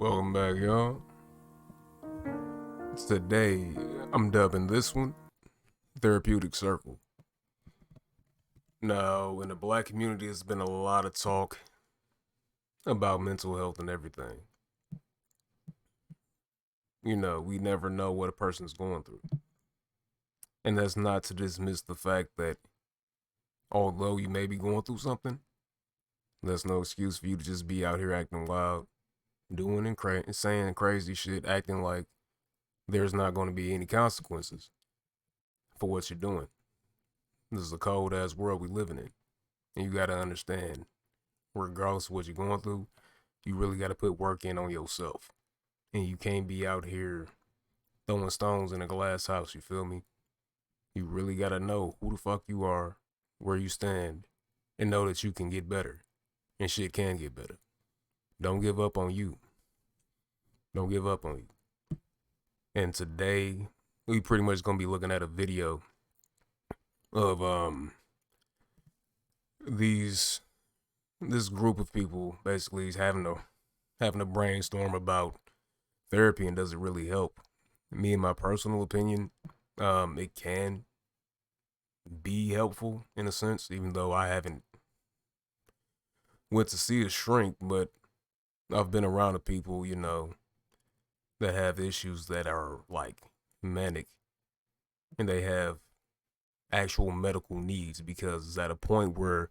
Welcome back, y'all. Today, I'm dubbing this one Therapeutic Circle. Now, in the black community, there's been a lot of talk about mental health and everything. We never know what a person's going through. And that's not to dismiss the fact that although you may be going through something, that's no excuse for you to just be out here acting wild, doing and saying crazy shit, acting like there's not going to be any consequences for what you're doing. This is a cold ass world we living in. And you gotta understand, regardless of what you're going through, you really gotta put work in on yourself. And you can't be out here throwing stones in a glass house, you feel me? You really gotta know who the fuck you are, where you stand, and know that you can get better. And shit can get better. Don't give up on you. Don't give up on you. And today, we pretty much gonna be looking at a video of these this group of people basically is having a brainstorm about therapy and does it really help. Me, in my personal opinion, it can be helpful in a sense, even though I haven't went to see a shrink, but I've been around the people, that have issues that are like manic, and they have actual medical needs because it's at a point where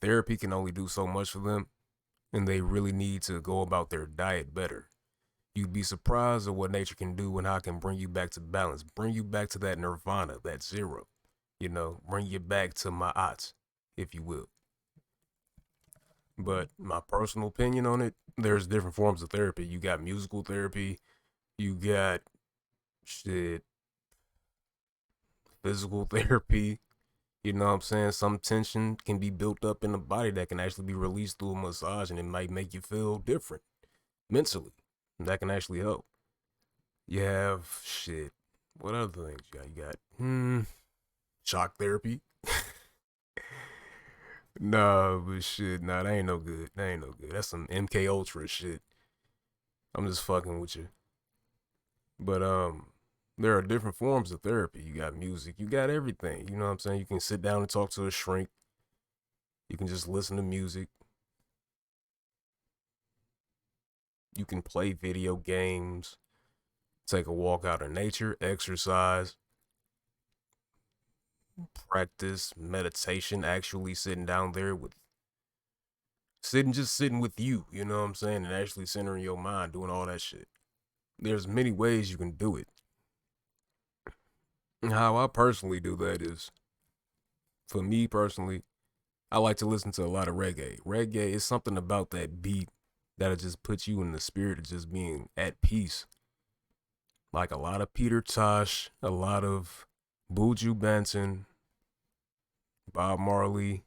therapy can only do so much for them, and they really need to go about their diet better. You'd be surprised at what nature can do and how it can bring you back to balance, bring you back to that nirvana, that zero, bring you back to ma'at, if you will. But my personal opinion on it, there's different forms of therapy. You got musical therapy, you got shit, physical therapy. You know what I'm saying? Some tension can be built up in the body that can actually be released through a massage, and it might make you feel different mentally. That can actually help. You have shit. What other things you got? Shock therapy. Nah, but shit, nah, that ain't no good. That ain't no good. That's some MK Ultra shit. I'm just fucking with you. But there are different forms of therapy. You got music, you got everything. You know what I'm saying? You can sit down and talk to a shrink. You can just listen to music. You can play video games, take a walk out in nature, exercise, practice meditation, actually sitting down there sitting with you, you know what I'm saying? And actually centering your mind, doing all that shit. There's many ways you can do it. How I personally do that is, for me personally, I like to listen to a lot of reggae. Reggae is something about that beat that'll just put you in the spirit of just being at peace. Like a lot of Peter Tosh, a lot of Buju Banton, Bob Marley,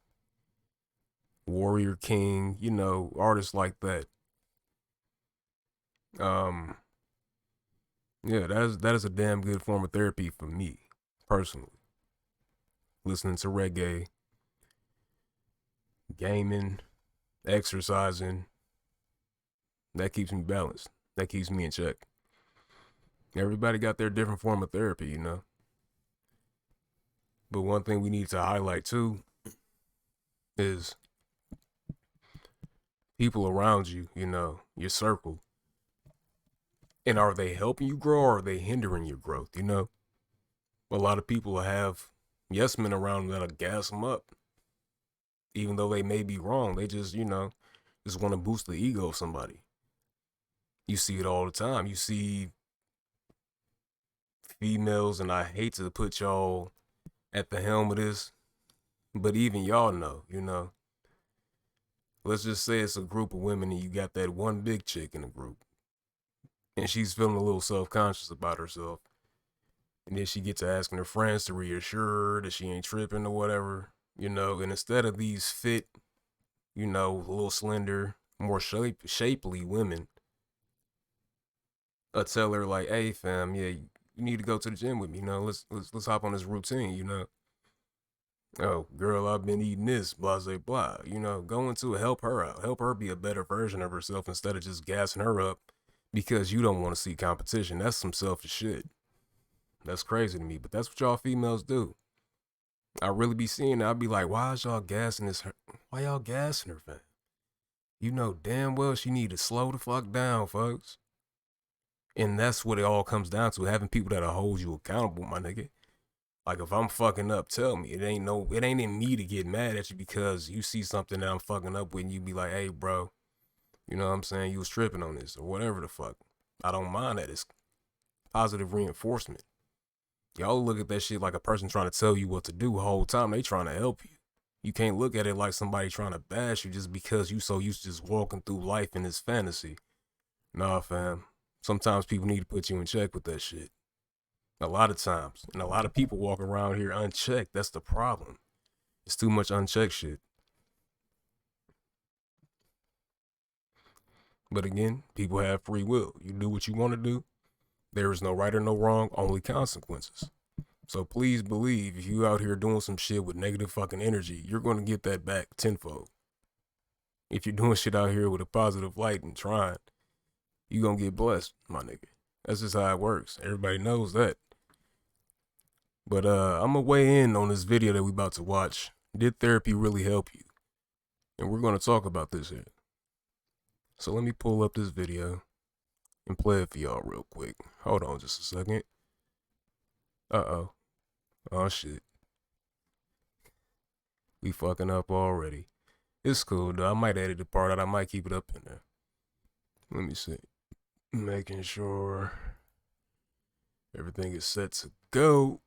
Warrior King, artists like that. Um, yeah, that is a damn good form of therapy for me, personally. Listening to reggae, gaming, exercising, that keeps me balanced. That keeps me in check. Everybody got their different form of therapy. But one thing we need to highlight too is people around you, your circle. And are they helping you grow or are they hindering your growth? A lot of people have yes men around them that'll gas them up. Even though they may be wrong, they just want to boost the ego of somebody. You see it all the time. You see females, and I hate to put y'all at the helm of this, but even y'all know. Let's just say it's a group of women and you got that one big chick in the group. And she's feeling a little self-conscious about herself. And then she gets to asking her friends to reassure her that she ain't tripping or whatever, and instead of these fit, a little slender, more shapely women, tell her like, hey fam, yeah, you need to go to the gym with me, let's hop on this routine. Oh, girl, I've been eating this, blah, blah, blah. Go into it, help her out. Help her be a better version of herself instead of just gassing her up because you don't want to see competition. That's some selfish shit. That's crazy to me, but that's what y'all females do. I really be seeing it. I'll be like, why is y'all gassing this? Why y'all gassing her, fam? You know damn well she need to slow the fuck down, folks. And that's what it all comes down to, having people that'll hold you accountable, my nigga. Like if I'm fucking up, tell me. It ain't in me to get mad at you because you see something that I'm fucking up with and you be like, hey bro, you know what I'm saying? You was tripping on this or whatever the fuck. I don't mind that. It's positive reinforcement. Y'all look at that shit like a person trying to tell you what to do the whole time. They trying to help you. You can't look at it like somebody trying to bash you just because you so used to just walking through life in this fantasy. Nah, fam. Sometimes people need to put you in check with that shit. A lot of times. And a lot of people walk around here unchecked. That's the problem. It's too much unchecked shit. But again, people have free will. You do what you want to do. There is no right or no wrong, only consequences. So please believe if you out here doing some shit with negative fucking energy, you're going to get that back tenfold. If you're doing shit out here with a positive light and trying, you're going to get blessed, my nigga. That's just how it works. Everybody knows that. But I'm going to weigh in on this video that we about to watch. Did therapy really help you? And we're going to talk about this here. So let me pull up this video and play it for y'all real quick. Hold on just a second. Uh-oh. Oh, shit. We fucking up already. It's cool, though. I might edit the part out. I might keep it up in there. Let me see. Making sure everything is set to go.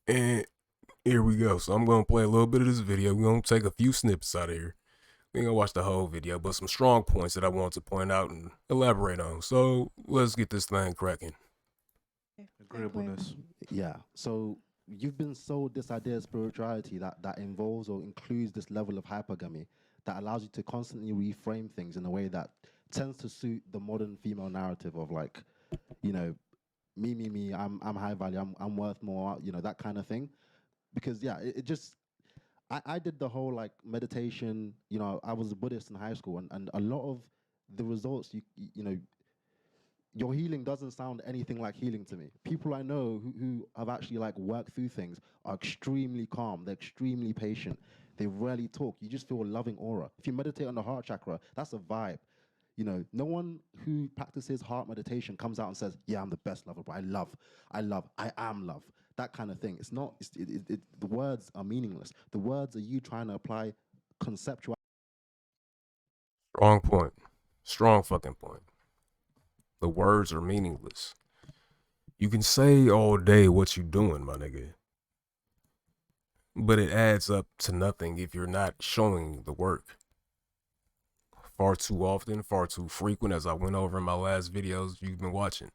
And here we go. So I'm going to play a little bit of this video. We're going to take a few snippets out of here. We ain't going to watch the whole video, but some strong points that I want to point out and elaborate on. So let's get this thing cracking. Agreeableness. Yeah. So you've been sold this idea of spirituality that involves or includes this level of hypergamy that allows you to constantly reframe things in a way that tends to suit the modern female narrative of like, you know, me, I'm high value, I'm worth more, you know, that kind of thing. Because yeah, it just I did the whole like meditation, you know, I was a Buddhist in high school and a lot of the results you know, your healing doesn't sound anything like healing to me. People I know who have actually like worked through things are extremely calm. They're extremely patient. They rarely talk. You just feel a loving aura. If you meditate on the heart chakra, that's a vibe. You know, no one who practices heart meditation comes out and says, "Yeah, I'm the best lover, but I am love." That kind of thing. It's not. The words are meaningless. The words are you trying to apply conceptual. Strong point. Strong fucking point. The words are meaningless. You can say all day what you doing, my nigga. But it adds up to nothing if you're not showing the work. Far too often, far too frequent, as I went over in my last videos you've been watching.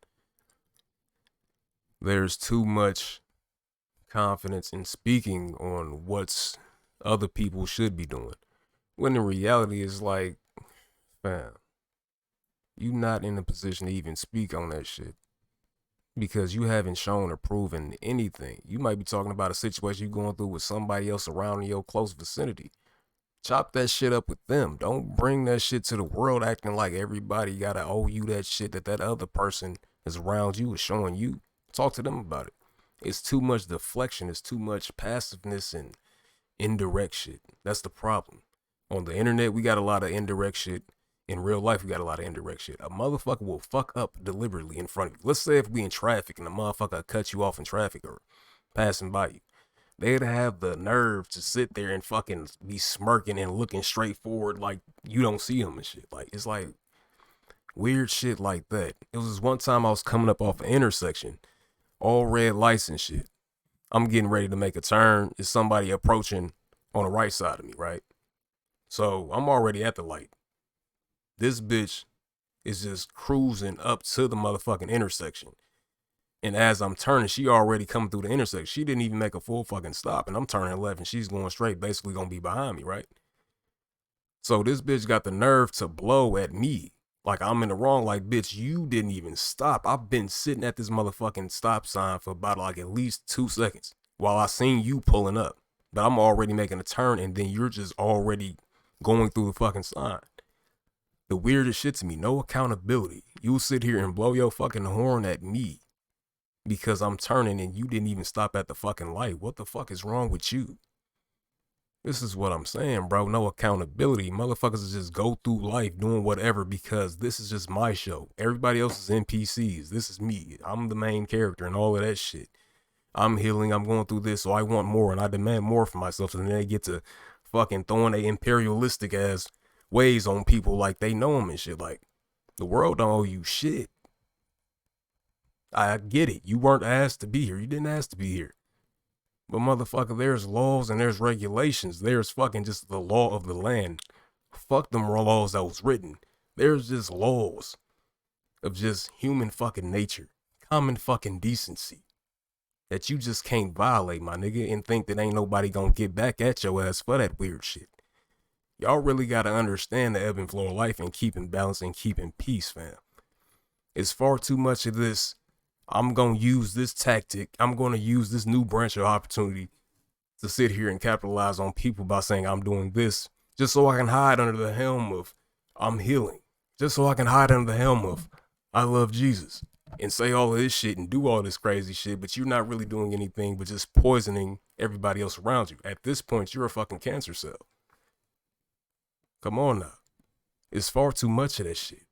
There's too much confidence in speaking on what's other people should be doing. When in reality, it's like, fam, you not in a position to even speak on that shit. Because you haven't shown or proven anything. You might be talking about a situation you're going through with somebody else around in your close vicinity. Chop that shit up with them. Don't bring that shit to the world acting like everybody gotta owe you that shit that other person is around you is showing you. Talk to them about it. It's too much deflection. It's too much passiveness and indirect shit. That's the problem. On the internet, we got a lot of indirect shit. In real life, we got a lot of indirect shit. A motherfucker will fuck up deliberately in front of you. Let's say if we in traffic and a motherfucker cut you off in traffic or passing by you. They'd have the nerve to sit there and fucking be smirking and looking straight forward like you don't see them and shit. Like, it's like weird shit like that. It was one time I was coming up off an intersection, all red lights and shit. I'm getting ready to make a turn. Is somebody approaching on the right side of me, right? So I'm already at the light. This bitch is just cruising up to the motherfucking intersection. And as I'm turning, she already coming through the intersection. She didn't even make a full fucking stop. And I'm turning left and she's going straight, basically gonna be behind me, right? So this bitch got the nerve to blow at me. Like I'm in the wrong. Like, bitch, you didn't even stop. I've been sitting at this motherfucking stop sign for about like at least 2 seconds while I seen you pulling up. But I'm already making a turn and then you're just already going through the fucking sign. The weirdest shit to me, no accountability. You'll sit here and blow your fucking horn at me because I'm turning and you didn't even stop at the fucking light. What the fuck is wrong with you? This is what I'm saying, bro. No accountability. Motherfuckers just go through life doing whatever because this is just my show. Everybody else is NPCs. This is me. I'm the main character and all of that shit. I'm healing. I'm going through this, so I want more and I demand more for myself. And then they get to fucking throwing their imperialistic ass ways on people like they know them and shit. Like, the world don't owe you shit. I get it. You weren't asked to be here. You didn't ask to be here. But motherfucker, there's laws and there's regulations. There's fucking just the law of the land. Fuck them laws that was written. There's just laws of just human fucking nature. Common fucking decency. That you just can't violate, my nigga, and think that ain't nobody gonna get back at your ass for that weird shit. Y'all really gotta understand the ebb and flow of life and keep in balance and keep in peace, fam. It's far too much of this. I'm going to use this tactic. I'm going to use this new branch of opportunity to sit here and capitalize on people by saying I'm doing this just so I can hide under the helm of I'm healing. Just so I can hide under the helm of I love Jesus and say all of this shit and do all this crazy shit, but you're not really doing anything but just poisoning everybody else around you. At this point, you're a fucking cancer cell. Come on now. It's far too much of that shit.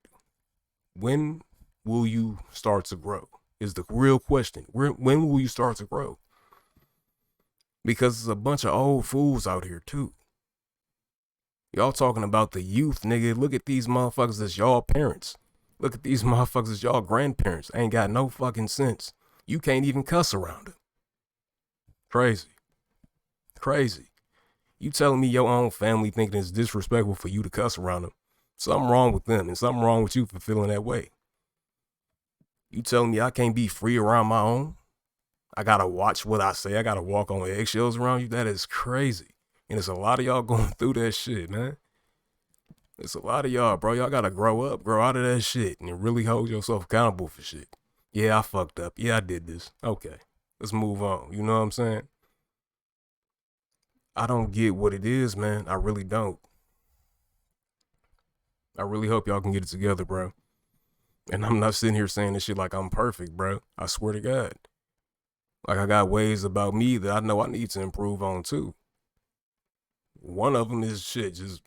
When will you start to grow? Is the real question. When will you start to grow? Because there's a bunch of old fools out here too. Y'all talking about the youth, nigga. Look at these motherfuckers as y'all parents. Look at these motherfuckers as y'all grandparents. Ain't got no fucking sense. You can't even cuss around them. Crazy. Crazy. You telling me your own family thinking it's disrespectful for you to cuss around them? Something wrong with them and something wrong with you for feeling that way. You telling me I can't be free around my own? I gotta watch what I say. I gotta walk on eggshells around you? That is crazy. And it's a lot of y'all going through that shit, man. It's a lot of y'all, bro. Y'all gotta grow up, grow out of that shit, and really hold yourself accountable for shit. Yeah, I fucked up. Yeah, I did this. Okay, let's move on. You know what I'm saying? I don't get what it is, man. I really don't. I really hope y'all can get it together, bro. And I'm not sitting here saying this shit like I'm perfect, bro. I swear to God. Like, I got ways about me that I know I need to improve on too. One of them is shit, just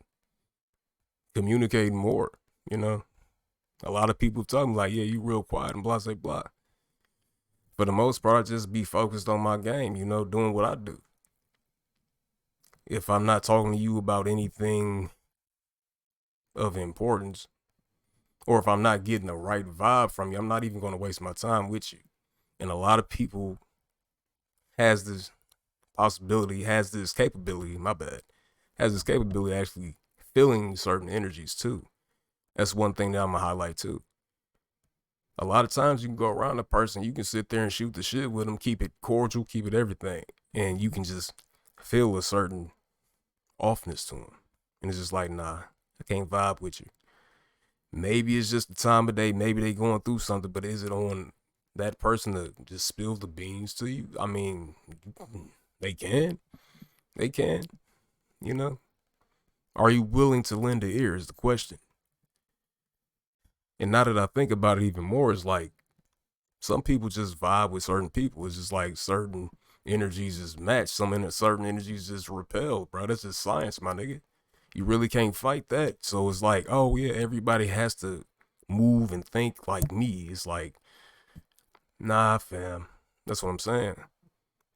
communicating more, you know? A lot of people tell me like, yeah, you real quiet and blah, blah, blah. For the most part, I just be focused on my game, you know, doing what I do. If I'm not talking to you about anything of importance, or if I'm not getting the right vibe from you, I'm not even going to waste my time with you. And a lot of people has this possibility, has this capability, has this capability of actually feeling certain energies too. That's one thing that I'm going to highlight too. A lot of times you can go around a person, you can sit there and shoot the shit with them, keep it cordial, keep it everything. And you can just feel a certain offness to them. And it's just like, nah, I can't vibe with you. Maybe it's just the time of day. Maybe they going through something, but is it on that person to just spill the beans to you? I mean, they can, you know? Are you willing to lend an ear is the question. And now that I think about it even more, it's like some people just vibe with certain people. It's just like certain energies just match. Certain energies just repel, bro. That's just science, my nigga. You really can't fight that. So it's like, oh yeah, everybody has to move and think like me. It's like, nah, fam. That's what I'm saying.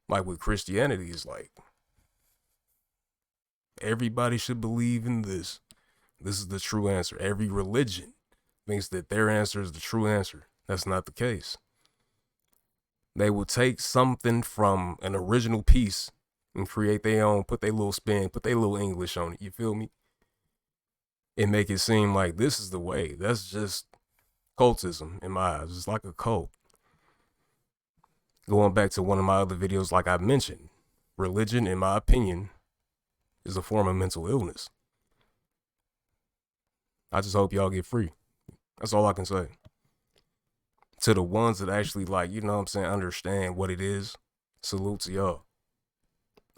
Like with Christianity, it's like, everybody should believe in this. This is the true answer. Every religion thinks that their answer is the true answer. That's not the case. They will take something from an original piece and create their own, put their little spin, put their little English on it. You feel me? And make it seem like this is the way. That's just cultism in my eyes. It's like a cult. Going back to one of my other videos, like I mentioned, religion, in my opinion, is a form of mental illness. I just hope y'all get free. That's all I can say. To the ones that actually, like, you know what I'm saying, understand what it is, salute to y'all.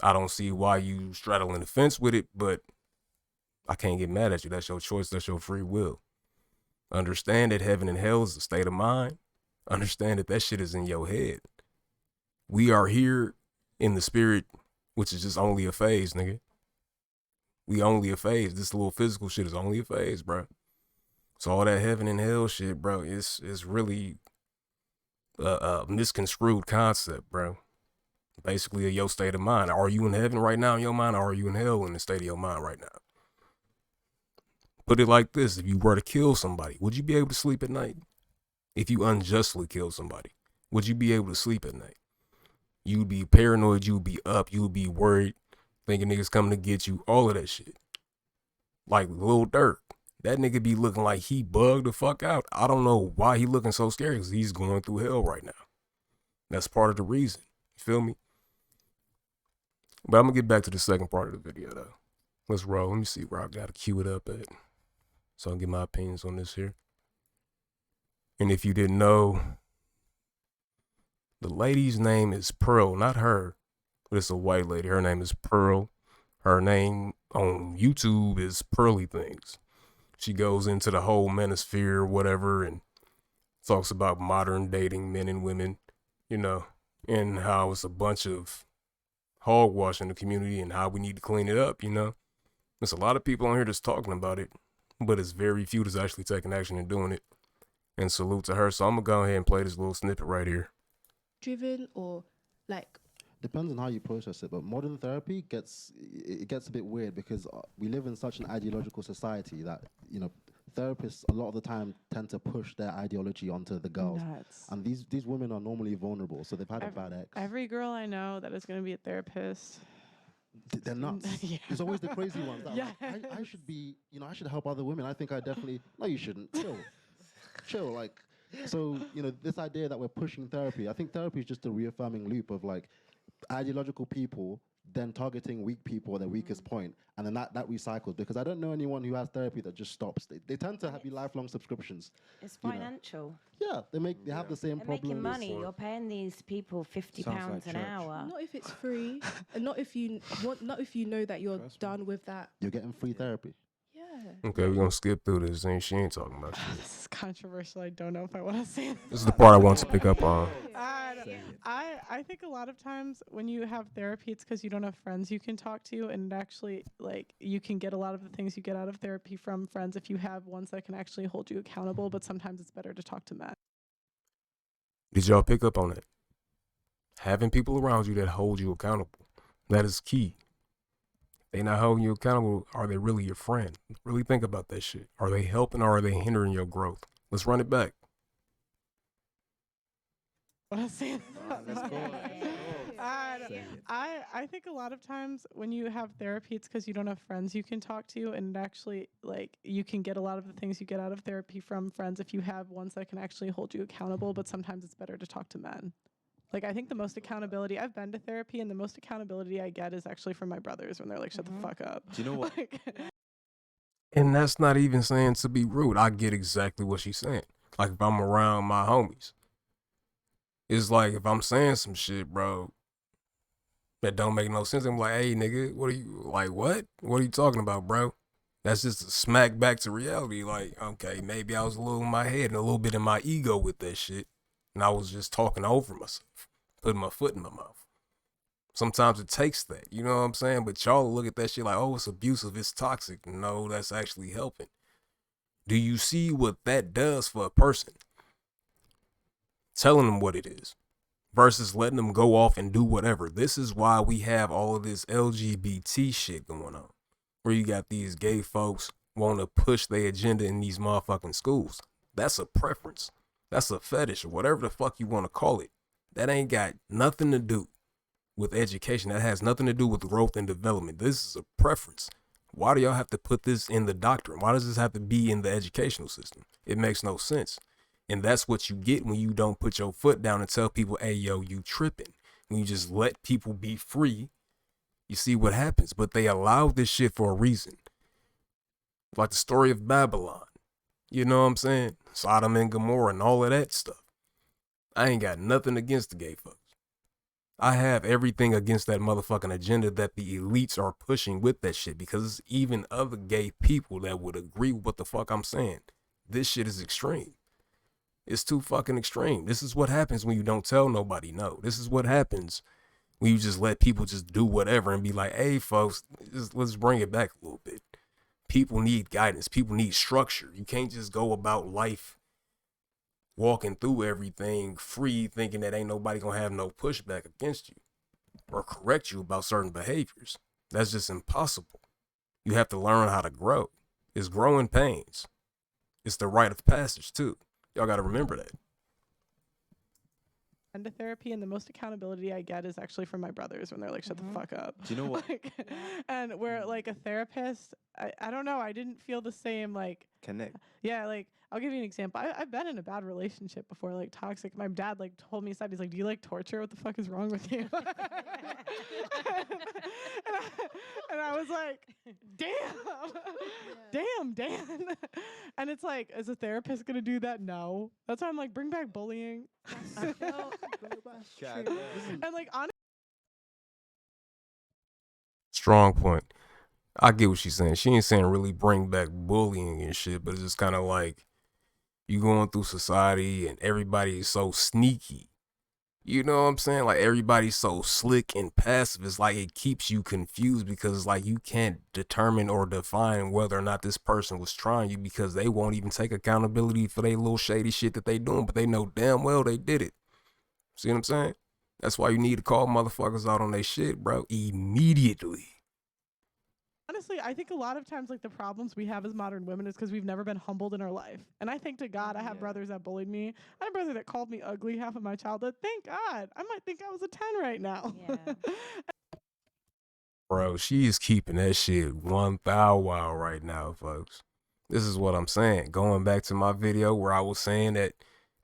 I don't see why you straddling the fence with it, but I can't get mad at you. That's your choice. That's your free will. Understand that heaven and hell is a state of mind. Understand that that shit is in your head. We are here in the spirit, which is just only a phase, nigga. We only a phase. This little physical shit is only a phase, bro. So all that heaven and hell shit, bro, it's really a misconstrued concept, bro. Basically, your state of mind. Are you in heaven right now in your mind, or are you in hell in the state of your mind right now? Put it like this: if you were to kill somebody, would you be able to sleep at night? If you unjustly kill somebody, would you be able to sleep at night? You'd be paranoid, you'd be up, you'd be worried, thinking niggas coming to get you, all of that shit. Like Lil Durk, that nigga be looking like he bugged the fuck out. I don't know why he looking so scary, because he's going through hell right now. That's part of the reason. You feel me? But I'm gonna get back to the second part of the video though. Let's roll. Let me see where I gotta cue it up at, so I'll get my opinions on this here. And if you didn't know, the lady's name is Pearl, not her, but it's a white lady. Her name is Pearl. Her name on YouTube is Pearly Things. She goes into the whole manosphere, whatever, and talks about modern dating, men and women, you know, and how it's a bunch of hogwash in the community and how we need to clean it up, you know. There's a lot of people on here that's talking about it, but it's very few that's actually taking action and doing it. And salute to her. So I'm gonna go ahead and play this little snippet right here. Driven or like? Depends on how you process it, but modern therapy gets a bit weird because we live in such an ideological society that, you know, therapists a lot of the time tend to push their ideology onto the girls. Nuts. And these women are normally vulnerable, so they've had a bad ex. Every girl I know that is going to be a therapist. They're nuts. Yeah. It's always the crazy ones. That Yeah. like, I should be, you know, I should help other women. I think I definitely, no, you shouldn't. Chill. Like, so, you know, this idea that we're pushing therapy, I think therapy is just a reaffirming loop of like ideological people then targeting weak people at their weakest point, and then that recycles, because I don't know anyone who has therapy that just stops. They tend to be lifelong subscriptions. It's financial. Yeah, they have the same They're problem. making money. You're paying these people £50 like an church. hour. Not if it's free, and not if you know that you're done with that. You're getting free therapy. Yeah. Okay, we're gonna skip through this. She ain't talking about shit. This is controversial. I don't know if I want to say This is the part I want to pick up on. I think a lot of times when you have therapy, it's because you don't have friends you can talk to, and actually, like, you can get a lot of the things you get out of therapy from friends if you have ones that can actually hold you accountable. But sometimes it's better to talk to men. Did y'all pick up on that? Having people around you that hold you accountable. That is key. They not holding you accountable. Are they really your friend? Really think about that shit. Are they helping or are they hindering your growth? Let's run it back. Let's say Let's go. I think a lot of times when you have therapy, it's because you don't have friends you can talk to, and actually, like, you can get a lot of the things you get out of therapy from friends if you have ones that can actually hold you accountable. But sometimes it's better to talk to men. Like, I think the most accountability, I've been to therapy, and the most accountability I get is actually from my brothers when they're like, shut the fuck up. Do you know what? And that's not even saying to be rude. I get exactly what she's saying. Like, if I'm around my homies, it's like if I'm saying some shit, bro, that don't make no sense, I'm like, hey, nigga, what are you, like, what? What are you talking about, bro? That's just a smack back to reality. Like, okay, maybe I was a little in my head and a little bit in my ego with that shit. And I was just talking over myself, putting my foot in my mouth. Sometimes it takes that, you know what I'm saying? But y'all look at that shit like, oh, it's abusive, it's toxic. No, that's actually helping. Do you see what that does for a person? Telling them what it is versus letting them go off and do whatever. This is why we have all of this LGBT shit going on, where you got these gay folks want to push their agenda in these motherfucking schools. That's a preference. That's a fetish or whatever the fuck you want to call it. That ain't got nothing to do with education. That has nothing to do with growth and development. This is a preference. Why do y'all have to put this in the doctrine? Why does this have to be in the educational system? It makes no sense. And that's what you get when you don't put your foot down and tell people, hey, yo, you tripping. When you just let people be free, you see what happens. But they allow this shit for a reason. Like the story of Babylon. You know what I'm saying? Sodom and Gomorrah and all of that stuff. I ain't got nothing against the gay folks. I have everything against that motherfucking agenda that the elites are pushing with that shit, because it's even other gay people that would agree with what the fuck I'm saying. This shit is extreme. It's too fucking extreme. This is what happens when you don't tell nobody no. This is what happens when you just let people just do whatever and be like, hey, folks, let's bring it back a little bit. People need guidance. People need structure. You can't just go about life walking through everything free, thinking that ain't nobody gonna have no pushback against you or correct you about certain behaviors. That's just impossible. You have to learn how to grow. It's growing pains. It's the rite of passage too. Y'all got to remember that. Into therapy, and the most accountability I get is actually from my brothers when they're like, shut the fuck up. Do you know what? Like, and where like a therapist, I don't know, I didn't feel the same, like, Connect. yeah, like, I'll give you an example. I've been in a bad relationship before, like toxic. My dad like told me aside, he's like, do you like torture? What the fuck is wrong with you? and I was like, damn, Dan. And it's like, is a therapist gonna do that? No. That's why I'm like, bring back bullying. And like, honestly, Strong point. I get what she's saying. She ain't saying really bring back bullying and shit, but it's just kind of like you going through society and everybody is so sneaky. You know what I'm saying? Like everybody's so slick and passive. It's like it keeps you confused because it's like you can't determine or define whether or not this person was trying you because they won't even take accountability for their little shady shit that they doing, but they know damn well they did it. See what I'm saying? That's why you need to call motherfuckers out on their shit, bro, immediately. I think a lot of times, like, the problems we have as modern women is because we've never been humbled in our life. And I think to God, I have brothers that bullied me. I had a brother that called me ugly half of my childhood. Thank God. I might think I was a 10 right now. Yeah. Bro, she is keeping that shit 1,000 wow right now, folks. This is what I'm saying. Going back to my video where I was saying that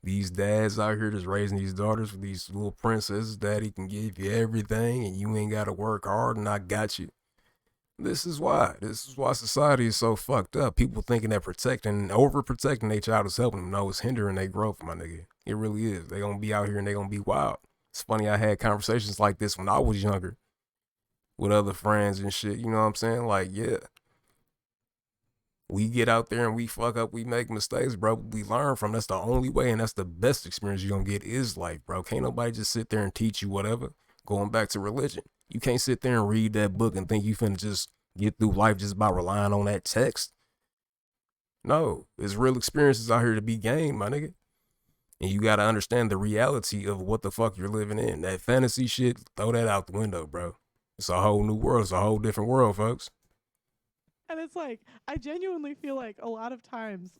these dads out here just raising these daughters with these little princesses, daddy can give you everything and you ain't got to work hard and I got you. This is why society is so fucked up. People thinking that protecting, overprotecting their child is helping them. No, it's hindering their growth, my nigga. It really is. They gonna be out here and they gonna be wild. It's funny, I had conversations like this when I was younger with other friends and shit. You know what I'm saying? Like, yeah. We get out there and we fuck up, we make mistakes, bro. We learn from. That's the only way, and that's the best experience you're gonna get is life, bro. Can't nobody just sit there and teach you whatever. Going back to religion. You can't sit there and read that book and think you finna just get through life just by relying on that text. No, there's real experiences out here to be gained, my nigga. And you gotta understand the reality of what the fuck you're living in. That fantasy shit, throw that out the window, bro. It's a whole new world. It's a whole different world, folks. And it's like, I genuinely feel like a lot of times,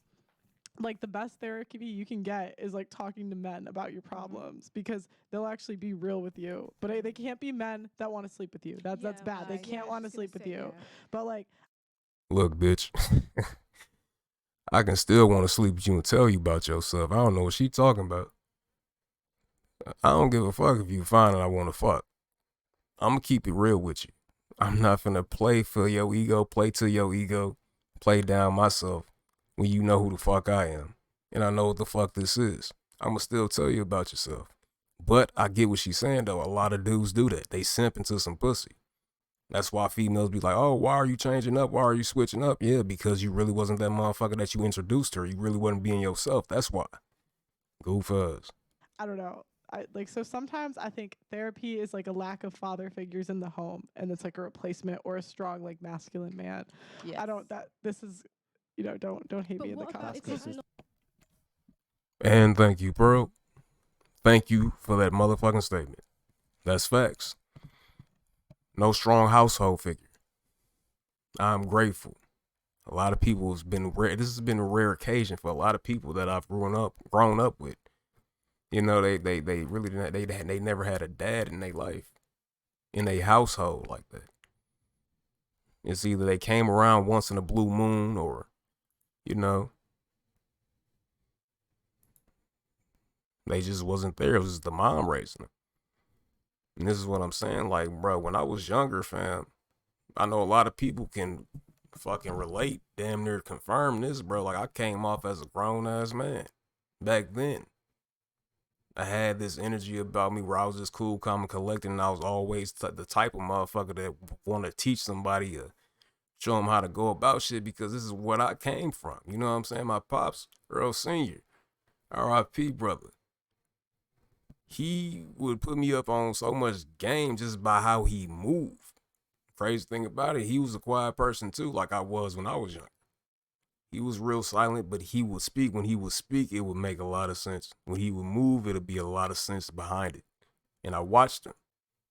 like the best therapy you can get is like talking to men about your problems because they'll actually be real with you. But they can't be men that want to sleep with you. That's bad. They can't want to sleep with you. But like, look, bitch, I can still want to sleep with you and tell you about yourself. I don't know what she talking about. I don't give a fuck if you find that I want to fuck. I'm gonna keep it real with you. I'm not finna play for your ego, play to your ego, play down myself when you know who the fuck I am. And I know what the fuck this is. I'ma still tell you about yourself. But I get what she's saying though. A lot of dudes do that. They simp into some pussy. That's why females be like, oh, why are you changing up? Why are you switching up? Yeah, because you really wasn't that motherfucker that you introduced her. You really wasn't being yourself. That's why. Goof us. I don't know. So sometimes I think therapy is like a lack of father figures in the home, and it's like a replacement or a strong like masculine man. Yes. This is, don't hate me in the comments. And thank you, Pearl. Thank you for that motherfucking statement. That's facts. No strong household figure. I'm grateful. A lot of people has been rare. This has been a rare occasion for a lot of people that I've grown up with. You know, they really didn't. They never had a dad in their life, in their household like that. It's either they came around once in a blue moon, or, they just wasn't there. It was just the mom raising them. And this is what I'm saying. Like, bro, when I was younger, fam, I know a lot of people can fucking relate, damn near confirm this, bro. Like, I came off as a grown ass man back then. I had this energy about me where I was just cool, calm, and collected, and I was always the type of motherfucker that want to teach somebody a show them how to go about shit, because this is what I came from. You know what I'm saying? My pops, Earl Sr., R.I.P. brother. He would put me up on so much game just by how he moved. Crazy thing about it, he was a quiet person too, like I was when I was young. He was real silent, but he would speak. When he would speak, it would make a lot of sense. When he would move, it'd be a lot of sense behind it. And I watched him,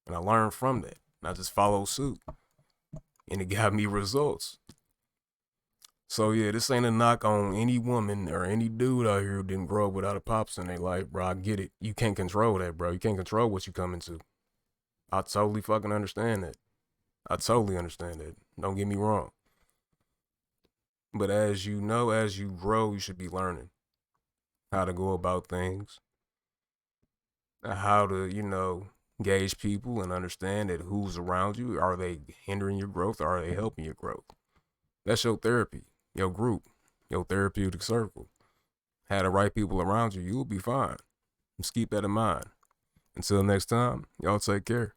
and I learned from that. And I just followed suit. And it got me results. So yeah, this ain't a knock on any woman or any dude out here who didn't grow up without a pops in their life, bro. I get it. You can't control that, bro. You can't control what you come into. I totally fucking understand that. I totally understand that. Don't get me wrong. But as you know, as you grow, you should be learning how to go about things, how to, gauge people and understand that who's around you. Are they hindering your growth, or are they helping your growth? That's your therapy, your group, your therapeutic circle. Have the right people around you, you'll be fine. Just keep that in mind. Until next time, y'all take care.